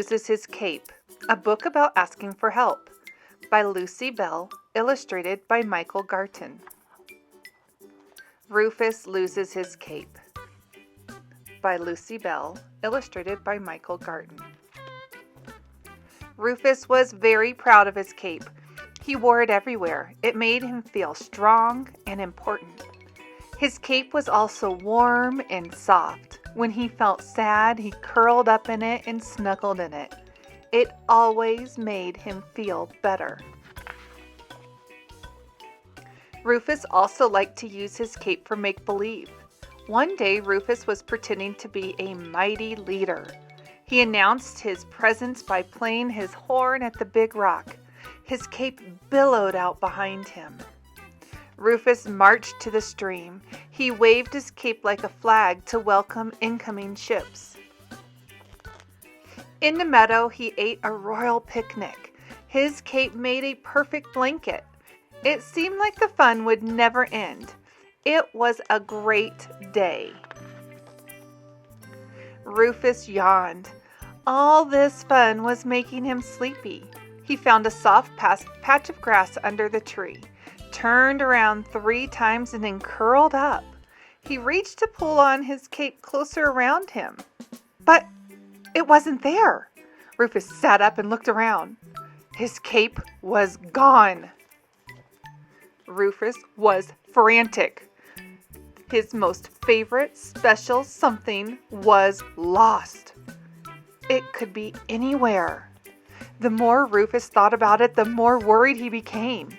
Loses His Cape, a book about asking for help, by Lucy Bell, illustrated by Michael Garton. Rufus Loses His Cape, by Lucy Bell, illustrated by Michael Garton. Rufus was very proud of his cape. He wore it everywhere. It made him feel strong and important. His cape was also warm and soft. When he felt sad, he curled up in it and snuggled in it. It always made him feel better. Rufus also liked to use his cape for make-believe. One day, Rufus was pretending to be a mighty leader. He announced his presence by playing his horn at the big rock. His cape billowed out behind him. Rufus marched to the stream. He waved his cape like a flag to welcome incoming ships. In the meadow, he ate a royal picnic. His cape made a perfect blanket. It seemed like the fun would never end. It was a great day. Rufus yawned. All this fun was making him sleepy. He found a soft patch of grass under the tree, turned around 3 times, and then curled up. He reached to pull on his cape closer around him, but it wasn't there. Rufus sat up and looked around. His cape was gone. Rufus was frantic. His most favorite special something was lost. It could be anywhere. The more Rufus thought about it, the more worried he became.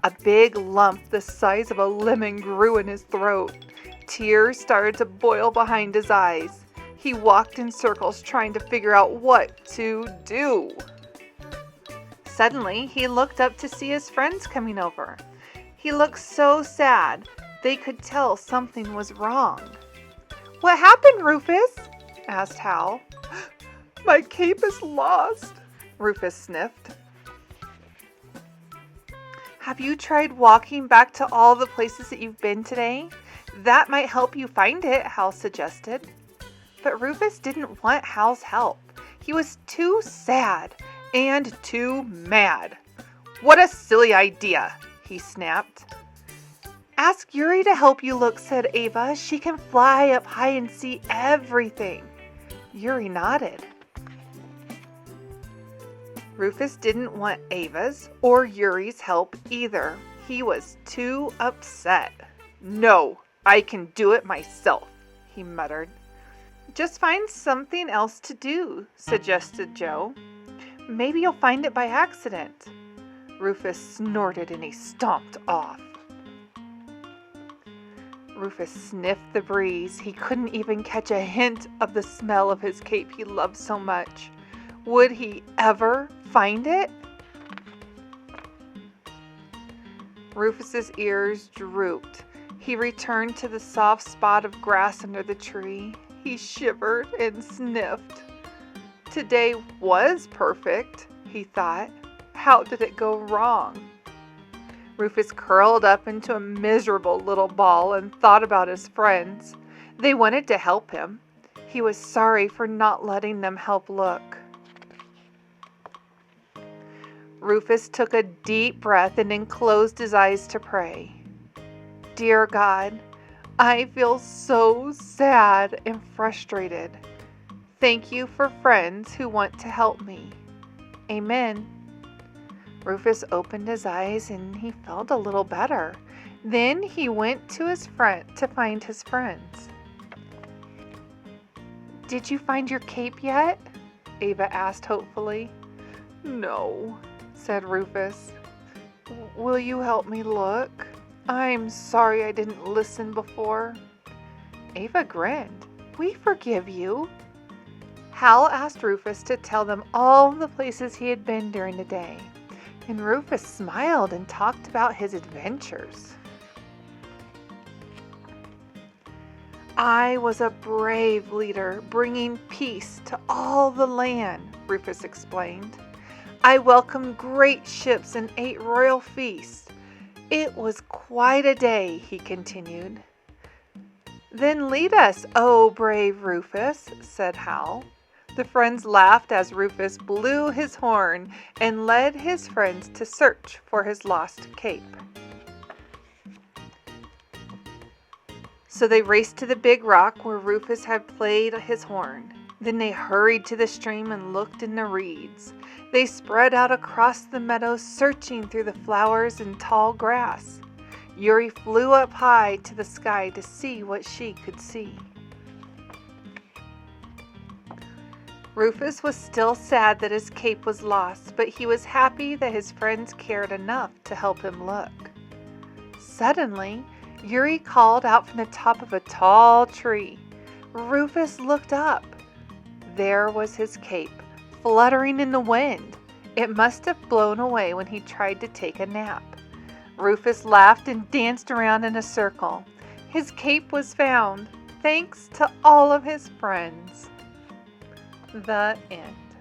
A big lump the size of a lemon grew in his throat. Tears started to boil behind his eyes. He walked in circles trying to figure out what to do. Suddenly, he looked up to see his friends coming over. He looked so sad. They could tell something was wrong. "What happened, Rufus?" asked Hal. "My cape is lost," Rufus sniffed. "Have you tried walking back to all the places that you've been today? That might help you find it," Hal suggested. But Rufus didn't want Hal's help. He was too sad and too mad. "What a silly idea," he snapped. "Ask Yuri to help you look," said Ava. "She can fly up high and see everything." Yuri nodded. Rufus didn't want Ava's or Yuri's help either. He was too upset. "No, I can do it myself," he muttered. "Just find something else to do," suggested Joe. "Maybe you'll find it by accident." Rufus snorted and he stomped off. Rufus sniffed the breeze. He couldn't even catch a hint of the smell of his cape he loved so much. Would he ever find it? Rufus's ears drooped. He returned to the soft spot of grass under the tree. He shivered and sniffed. Today was perfect, he thought. How did it go wrong? Rufus curled up into a miserable little ball and thought about his friends. They wanted to help him. He was sorry for not letting them help look. Rufus took a deep breath and then closed his eyes to pray. "Dear God, I feel so sad and frustrated. Thank you for friends who want to help me. Amen." Rufus opened his eyes and he felt a little better. Then he went to his friend to find his friends. "Did you find your cape yet?" Ava asked hopefully. "No," said Rufus. "Will you help me look? I'm sorry I didn't listen before." Ava grinned. "We forgive you." Hal asked Rufus to tell them all the places he had been during the day, and Rufus smiled and talked about his adventures. "I was a brave leader, bringing peace to all the land," Rufus explained. "I welcomed great ships and ate royal feasts. It was quite a day," he continued. "Then lead us, oh brave Rufus," said Hal. The friends laughed as Rufus blew his horn and led his friends to search for his lost cape. So they raced to the big rock where Rufus had played his horn. Then they hurried to the stream and looked in the reeds. They spread out across the meadow, searching through the flowers and tall grass. Yuri flew up high to the sky to see what she could see. Rufus was still sad that his cape was lost, but he was happy that his friends cared enough to help him look. Suddenly, Yuri called out from the top of a tall tree. Rufus looked up. There was his cape, fluttering in the wind. It must have blown away when he tried to take a nap. Rufus laughed and danced around in a circle. His cape was found, thanks to all of his friends. The end.